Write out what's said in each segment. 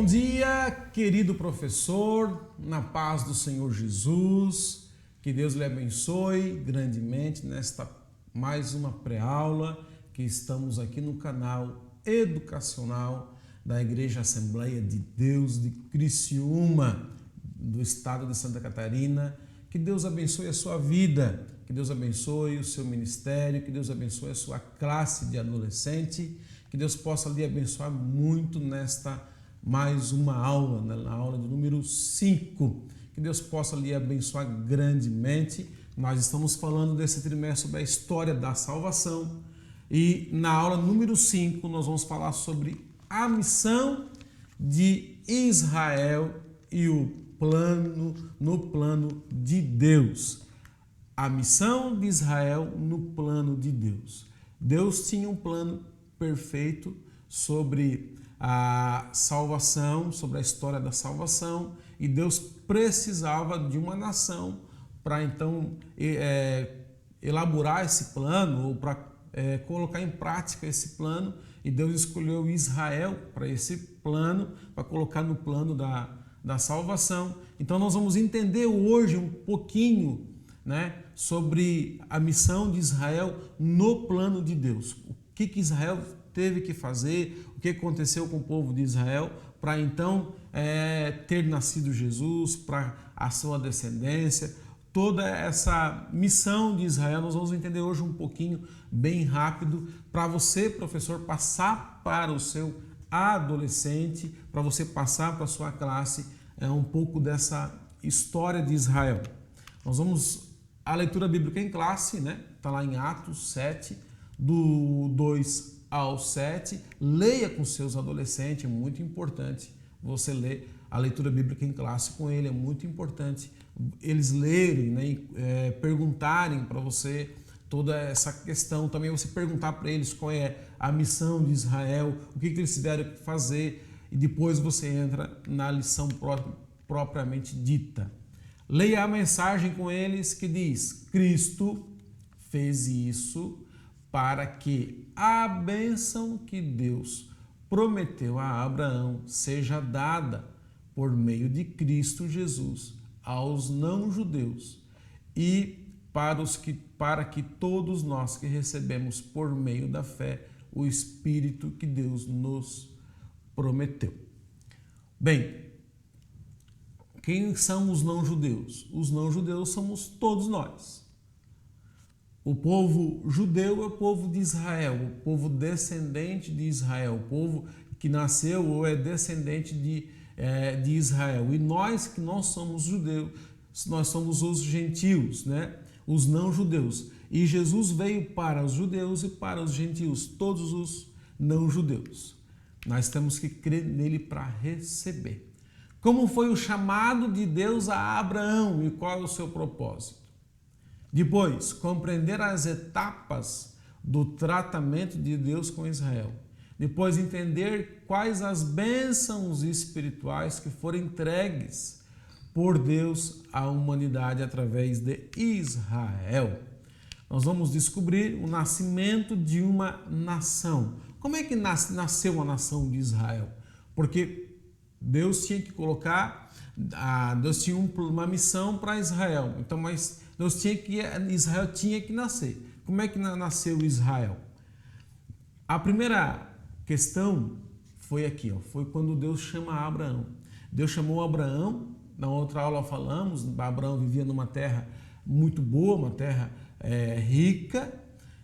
dia, querido professor, na paz do Senhor Jesus, que Deus lhe abençoe grandemente nesta mais uma pré-aula que estamos aqui no canal educacional da Igreja Assembleia de Deus de Criciúma, do estado de Santa Catarina. Que Deus abençoe a sua vida, que Deus abençoe o seu ministério, que Deus abençoe a sua classe de adolescente, que Deus possa lhe abençoar muito nesta mais uma aula, na aula de número 5. Que Deus possa lhe abençoar grandemente. Nós estamos falando desse trimestre sobre a história da salvação e na aula número 5 nós vamos falar sobre a missão de Israel e o plano, no plano de Deus. A missão de Israel no plano de Deus. Deus tinha um plano perfeito sobre a salvação, sobre a história da salvação, e Deus precisava de uma nação para então elaborar esse plano ou para colocar em prática esse plano, e Deus escolheu Israel para esse plano, para colocar no plano da salvação. Então nós vamos entender hoje um pouquinho, né, sobre a missão de Israel no plano de Deus. O que Israel teve que fazer, o que aconteceu com o povo de Israel para então ter nascido Jesus, para a sua descendência. Toda essa missão de Israel nós vamos entender hoje um pouquinho, bem rápido, para você, professor, passar para o seu adolescente, para você passar para a sua classe um pouco dessa história de Israel. Nós vamos a leitura bíblica em classe, né? Está lá em Atos 7, do 2 ao 7. Leia com seus adolescentes, é muito importante você ler a leitura bíblica em classe com ele, é muito importante eles lerem, né? Perguntarem para você toda essa questão, também você perguntar para eles qual é a missão de Israel, o que eles tiveram que fazer, e depois você entra na lição propriamente dita. Leia a mensagem com eles que diz: Cristo fez isso para que a bênção que Deus prometeu a Abraão seja dada por meio de Cristo Jesus aos não-judeus e para que todos nós que recebemos por meio da fé o Espírito que Deus nos prometeu. Bem, quem são os não-judeus? Os não-judeus somos todos nós. O povo judeu é o povo de Israel, o povo descendente de Israel, o povo que nasceu ou é descendente de Israel. E nós que não somos judeus, nós somos os gentios, né? Os não-judeus. E Jesus veio para os judeus e para os gentios, todos os não-judeus. Nós temos que crer nele para receber. Como foi o chamado de Deus a Abraão e qual é o seu propósito? Depois, compreender as etapas do tratamento de Deus com Israel. Depois, entender quais as bênçãos espirituais que foram entregues por Deus à humanidade através de Israel. Nós vamos descobrir o nascimento de uma nação. Como é que nasceu a nação de Israel? Porque Deus tinha que colocar, Deus tinha uma missão para Israel. Então, mas Israel tinha que nascer. Como é que nasceu Israel? A primeira questão foi aqui, foi quando Deus chama Abraão. Deus chamou Abraão, na outra aula falamos, Abraão vivia numa terra muito boa, uma terra rica,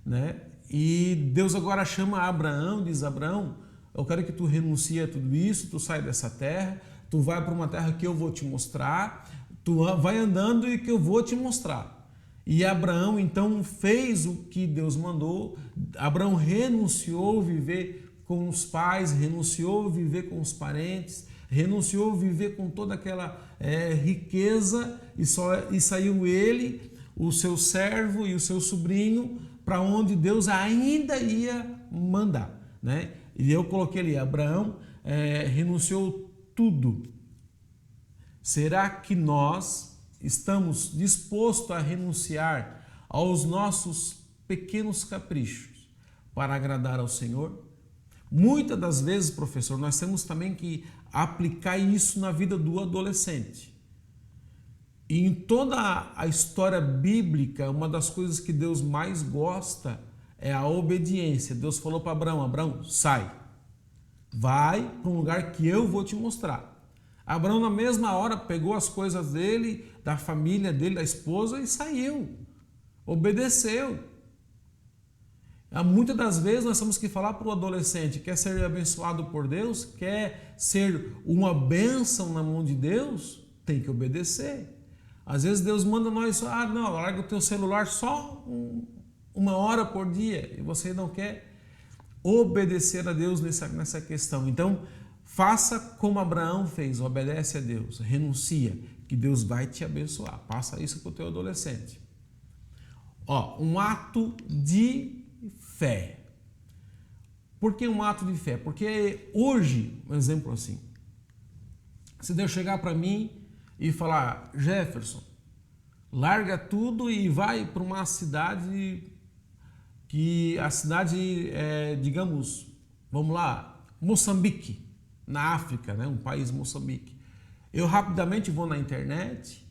né? E Deus agora chama Abraão, diz: Abraão, eu quero que tu renuncie a tudo isso, tu sai dessa terra, tu vai para uma terra que eu vou te mostrar, tu vai andando e que eu vou te mostrar. E Abraão então fez o que Deus mandou. Abraão renunciou a viver com os pais, renunciou a viver com os parentes, renunciou a viver com toda aquela riqueza e saiu ele, o seu servo e o seu sobrinho para onde Deus ainda ia mandar, né? E eu coloquei ali, Abraão renunciou tudo. Será que nós estamos dispostos a renunciar aos nossos pequenos caprichos para agradar ao Senhor? Muitas das vezes, professor, nós temos também que aplicar isso na vida do adolescente. E em toda a história bíblica, uma das coisas que Deus mais gosta é a obediência. Deus falou para Abraão: Abraão, sai, vai para um lugar que eu vou te mostrar. Abraão, na mesma hora, pegou as coisas dele, da família dele, da esposa, e saiu, obedeceu. Muitas das vezes nós temos que falar para o adolescente: quer ser abençoado por Deus, quer ser uma bênção na mão de Deus, tem que obedecer. Às vezes Deus manda nós: não, larga o teu celular só uma hora por dia, e você não quer obedecer a Deus nessa questão. Então, faça como Abraão fez, obedece a Deus, renuncia, que Deus vai te abençoar. Passa isso para o teu adolescente. Um ato de fé. Por que um ato de fé? Porque hoje, um exemplo assim, se Deus chegar para mim e falar: Jefferson, larga tudo e vai para uma cidade que a cidade é, digamos, vamos lá, Moçambique, na África, né? Um país, Moçambique. Eu rapidamente vou na internet,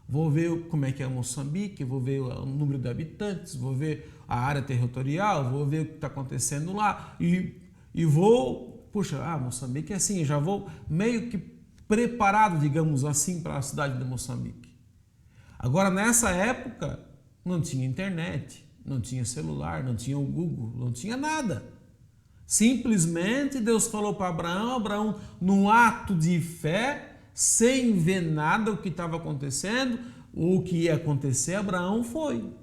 vou ver como é que é Moçambique, vou ver o número de habitantes, vou ver a área territorial, vou ver o que está acontecendo lá e vou, Moçambique é assim, já vou meio que preparado, digamos assim, para a cidade de Moçambique. Agora, nessa época, não tinha internet, não tinha celular, não tinha o Google, não tinha nada. Simplesmente Deus falou para Abraão, num ato de fé, sem ver nada o que estava acontecendo, ou o que ia acontecer, Abraão foi.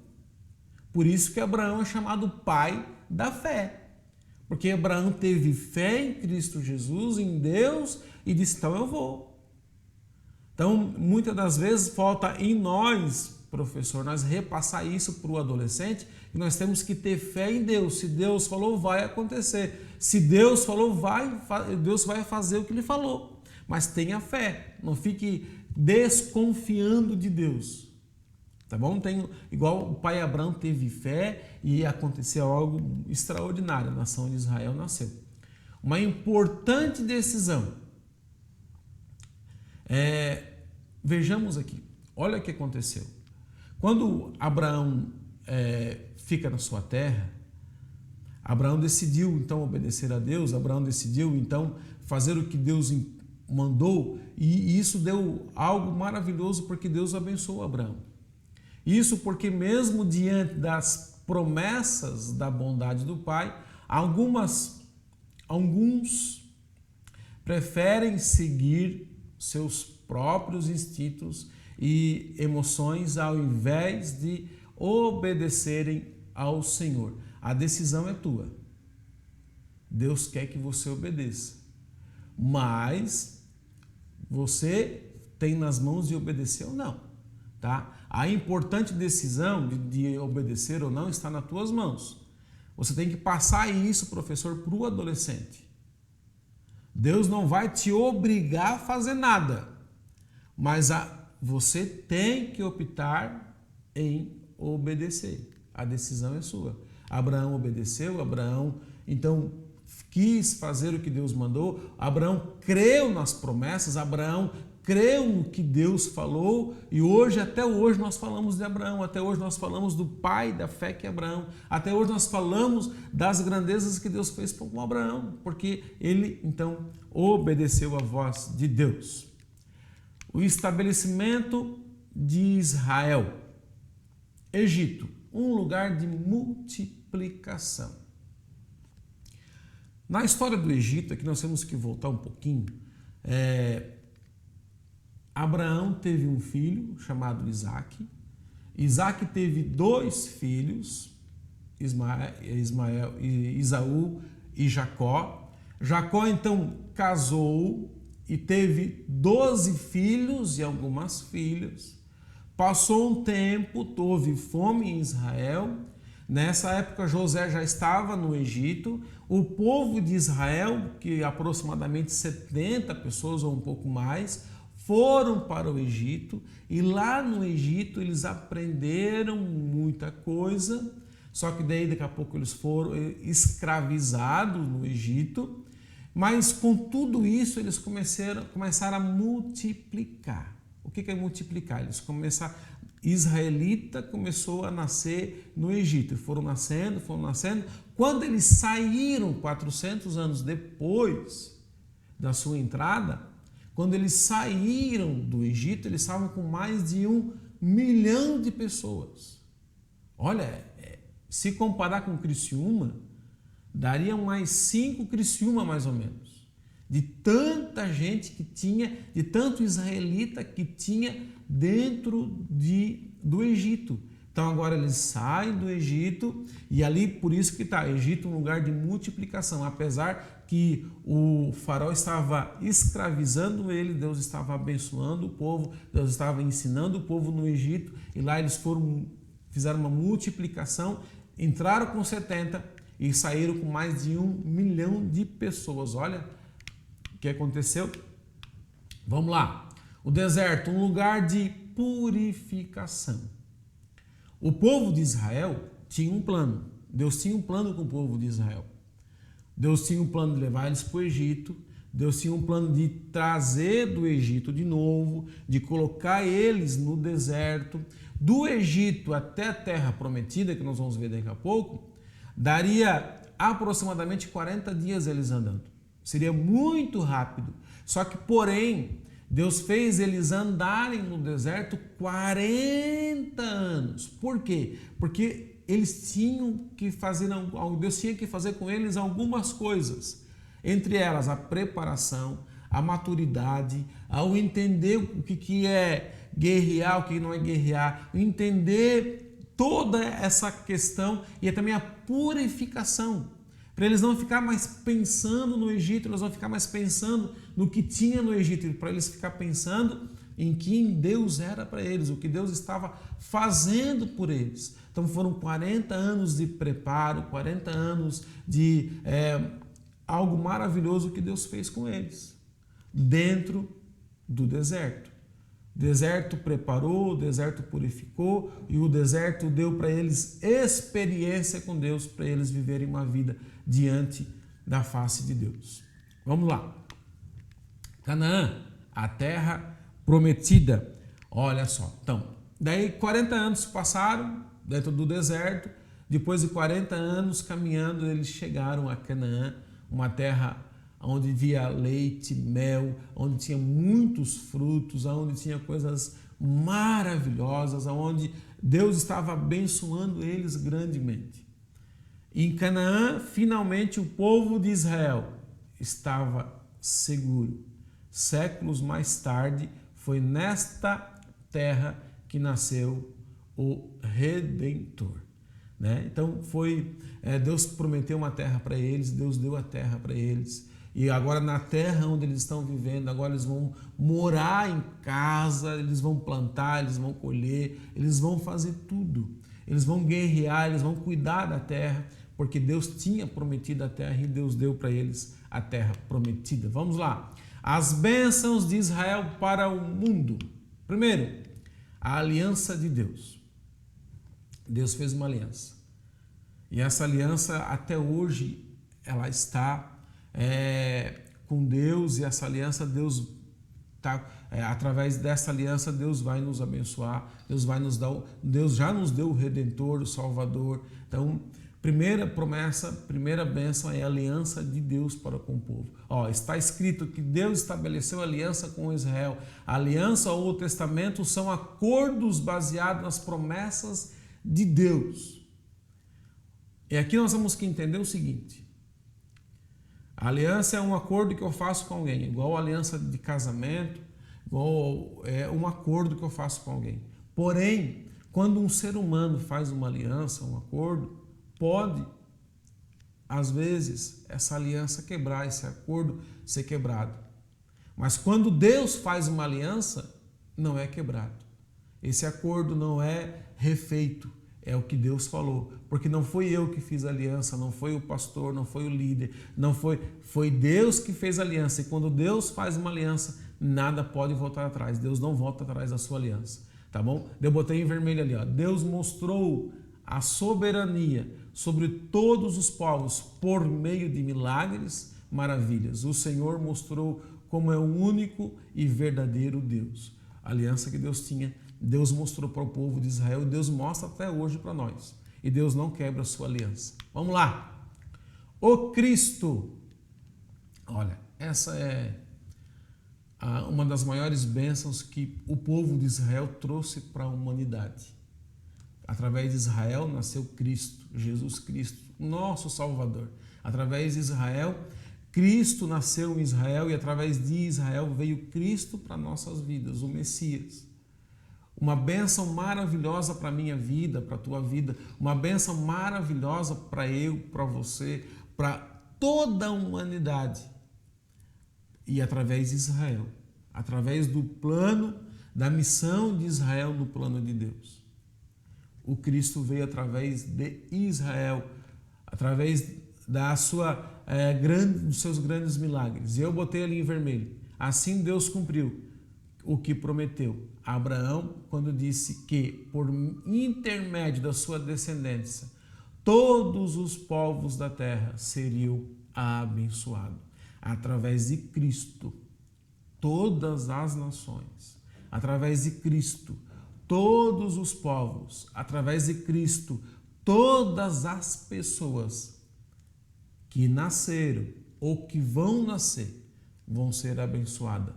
Por isso que Abraão é chamado pai da fé. Porque Abraão teve fé em Cristo Jesus, em Deus, e disse: então eu vou. Então, muitas das vezes falta em nós, professor, nós repassar isso para o adolescente, e nós temos que ter fé em Deus. Se Deus falou, vai acontecer. Se Deus falou, Deus vai fazer o que Ele falou. Mas tenha fé, não fique desconfiando de Deus. Tá bom? Igual o pai Abraão teve fé e aconteceu algo extraordinário. A nação de Israel nasceu. Uma importante decisão. Vejamos aqui. Olha o que aconteceu. Quando Abraão fica na sua terra, Abraão decidiu então obedecer a Deus. Abraão decidiu então fazer o que Deus mandou, e isso deu algo maravilhoso, porque Deus abençoou Abraão. Isso porque mesmo diante das promessas da bondade do Pai, alguns preferem seguir seus próprios instintos e emoções ao invés de obedecerem ao Senhor. A decisão é tua. Deus quer que você obedeça, mas você tem nas mãos de obedecer ou não, tá? A importante decisão de obedecer ou não está nas tuas mãos. Você tem que passar isso, professor, para o adolescente. Deus não vai te obrigar a fazer nada, mas você tem que optar em obedecer. A decisão é sua. Abraão obedeceu, Abraão então quis fazer o que Deus mandou, Abraão creu nas promessas, Abraão creu no que Deus falou, e até hoje nós falamos de Abraão, até hoje nós falamos do pai da fé que é Abraão, até hoje nós falamos das grandezas que Deus fez com Abraão, porque ele então obedeceu à voz de Deus. O estabelecimento de Israel. Egito, um lugar de multiplicação. Na história do Egito, aqui nós temos que voltar um pouquinho. Abraão teve um filho chamado Isaac. Isaac teve 2 filhos, Esaú e Jacó. Jacó então casou e teve 12 filhos e algumas filhas. Passou um tempo, houve fome em Israel. Nessa época José já estava no Egito. O povo de Israel, que aproximadamente 70 pessoas ou um pouco mais, foram para o Egito, e lá no Egito eles aprenderam muita coisa, só que daí daqui a pouco eles foram escravizados no Egito, Mas com tudo isso eles começaram a multiplicar. O que é multiplicar? Israelita começou a nascer no Egito. Foram nascendo. Quando eles saíram 400 anos depois da sua entrada, quando eles saíram do Egito, eles estavam com mais de 1 milhão de pessoas. Olha, se comparar com Criciúma, daria mais 5 Criciúma mais ou menos. De tanta gente que tinha, de tanto israelita que tinha dentro do Egito. Então agora eles saem do Egito e ali, por isso que está, Egito é um lugar de multiplicação. Apesar que o faraó estava escravizando ele, Deus estava abençoando o povo, Deus estava ensinando o povo no Egito, e lá eles fizeram uma multiplicação, entraram com 70 e saíram com mais de 1 milhão de pessoas. Olha o que aconteceu. Vamos lá. O deserto, um lugar de purificação. O povo de Israel tinha um plano. Deus tinha um plano com o povo de Israel. Deus tinha um plano de levar eles para o Egito. Deus tinha um plano de trazer do Egito de novo, de colocar eles no deserto. Do Egito até a terra prometida, que nós vamos ver daqui a pouco, daria aproximadamente 40 dias eles andando. Seria muito rápido. Só que, porém, Deus fez eles andarem no deserto 40 anos. Por quê? Porque eles tinham que fazer, Deus tinha que fazer com eles algumas coisas. Entre elas, a preparação, a maturidade, ao entender o que é guerrear, o que não é guerrear, entender toda essa questão e também a purificação. Para eles não ficar mais pensando no Egito, eles não ficar mais pensando no que tinha no Egito, para eles ficar pensando em quem Deus era para eles, o que Deus estava fazendo por eles. Então foram 40 anos de preparo, 40 anos de algo maravilhoso que Deus fez com eles, dentro do deserto. O deserto preparou, o deserto purificou e o deserto deu para eles experiência com Deus, para eles viverem uma vida diante da face de Deus. Vamos lá. Canaã, a terra prometida. Olha só. Então, daí 40 anos passaram dentro do deserto. Depois de 40 anos caminhando, eles chegaram a Canaã, uma terra onde havia leite, mel, onde tinha muitos frutos, onde tinha coisas maravilhosas, onde Deus estava abençoando eles grandemente. Em Canaã, finalmente o povo de Israel estava seguro. Séculos mais tarde, foi nesta terra que nasceu o Redentor. Então Deus prometeu uma terra para eles, Deus deu a terra para eles. E agora na terra onde eles estão vivendo, agora eles vão morar em casa, eles vão plantar, eles vão colher, eles vão fazer tudo. Eles vão guerrear, eles vão cuidar da terra, porque Deus tinha prometido a terra e Deus deu para eles a terra prometida. Vamos lá. As bênçãos de Israel para o mundo. Primeiro, a aliança de Deus. Deus fez uma aliança. E essa aliança até hoje ela está com Deus, e essa aliança Deus através dessa aliança Deus vai nos abençoar, Deus já nos deu o Redentor, o Salvador. Então, primeira promessa, primeira bênção é a aliança de Deus para com o povo. Está escrito que Deus estabeleceu aliança com Israel. A aliança ou o testamento são acordos baseados nas promessas de Deus. E aqui nós temos que entender o seguinte: a aliança é um acordo que eu faço com alguém, igual a aliança de casamento, igual um acordo que eu faço com alguém. Porém, quando um ser humano faz uma aliança, um acordo, pode, às vezes, essa aliança quebrar, esse acordo ser quebrado. Mas quando Deus faz uma aliança, não é quebrado. Esse acordo não é refeito. É o que Deus falou, porque não foi eu que fiz a aliança, não foi o pastor, não foi o líder, foi Deus que fez a aliança. E quando Deus faz uma aliança, nada pode voltar atrás. Deus não volta atrás da sua aliança, tá bom? Eu botei em vermelho ali, Deus mostrou a soberania sobre todos os povos por meio de milagres, maravilhas. O Senhor mostrou como é o único e verdadeiro Deus. A aliança que Deus tinha, Deus mostrou para o povo de Israel, e Deus mostra até hoje para nós. E Deus não quebra a sua aliança. Vamos lá. O Cristo. Olha, essa é uma das maiores bênçãos que o povo de Israel trouxe para a humanidade. Através de Israel nasceu Cristo, Jesus Cristo, nosso Salvador. Através de Israel, Cristo nasceu em Israel, e através de Israel veio Cristo para nossas vidas, o Messias. Uma bênção maravilhosa para a minha vida, para a tua vida, uma bênção maravilhosa para eu, para você, para toda a humanidade. E através de Israel, através do plano, da missão de Israel no plano de Deus. O Cristo veio através de Israel, através dos seus grandes milagres. E eu botei ali em vermelho. Assim Deus cumpriu o que prometeu a Abraão, quando disse que, por intermédio da sua descendência, todos os povos da terra seriam abençoados. Através de Cristo, todas as nações, através de Cristo, todos os povos, através de Cristo, todas as pessoas que nasceram ou que vão nascer vão ser abençoadas.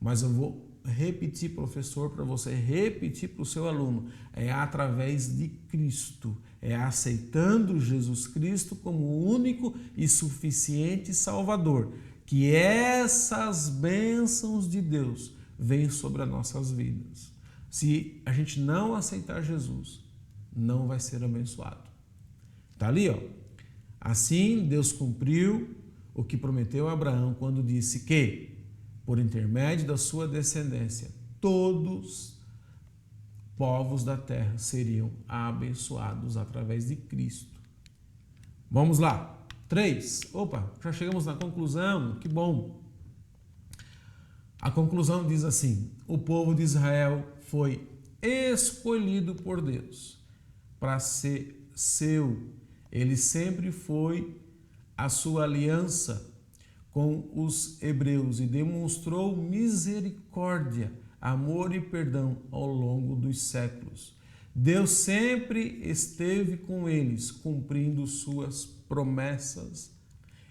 Mas eu vou repetir, professor, para você repetir para o seu aluno, é através de Cristo, é aceitando Jesus Cristo como o único e suficiente Salvador, que essas bênçãos de Deus vêm sobre as nossas vidas. Se a gente não aceitar Jesus, não vai ser abençoado. Está ali, ó. Assim, Deus cumpriu o que prometeu a Abraão quando disse que, por intermédio da sua descendência, todos os povos da terra seriam abençoados através de Cristo. Vamos lá. 3. Opa, já chegamos na conclusão, que bom. A conclusão diz assim: o povo de Israel foi escolhido por Deus para ser seu. Ele sempre foi a sua aliança com os hebreus e demonstrou misericórdia, amor e perdão ao longo dos séculos. Deus sempre esteve com eles, cumprindo suas promessas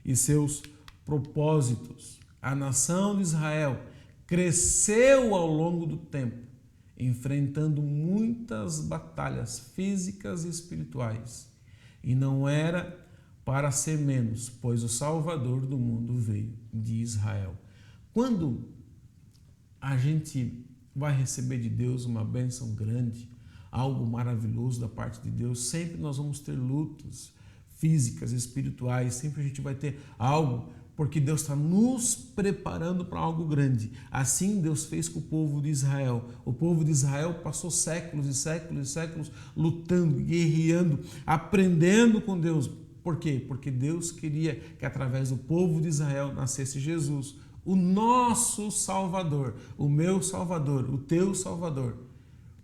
e seus propósitos. A nação de Israel cresceu ao longo do tempo, enfrentando muitas batalhas físicas e espirituais. E não era para ser menos, pois o Salvador do mundo veio de Israel. Quando a gente vai receber de Deus uma bênção grande, algo maravilhoso da parte de Deus, sempre nós vamos ter lutas físicas, espirituais, sempre a gente vai ter algo, porque Deus está nos preparando para algo grande. Assim Deus fez com o povo de Israel. O povo de Israel passou séculos e séculos e séculos lutando, guerreando, aprendendo com Deus. Por quê? Porque Deus queria que através do povo de Israel nascesse Jesus, o nosso Salvador, o meu Salvador, o teu Salvador.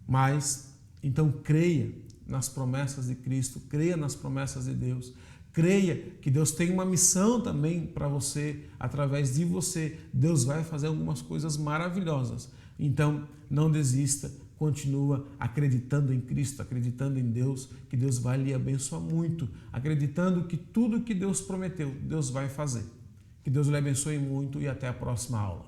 Mas, então, creia nas promessas de Cristo, creia nas promessas de Deus, creia que Deus tem uma missão também para você, através de você, Deus vai fazer algumas coisas maravilhosas. Então, não desista, continua acreditando em Cristo, acreditando em Deus, que Deus vai lhe abençoar muito, acreditando que tudo que Deus prometeu, Deus vai fazer. Que Deus lhe abençoe muito e até a próxima aula.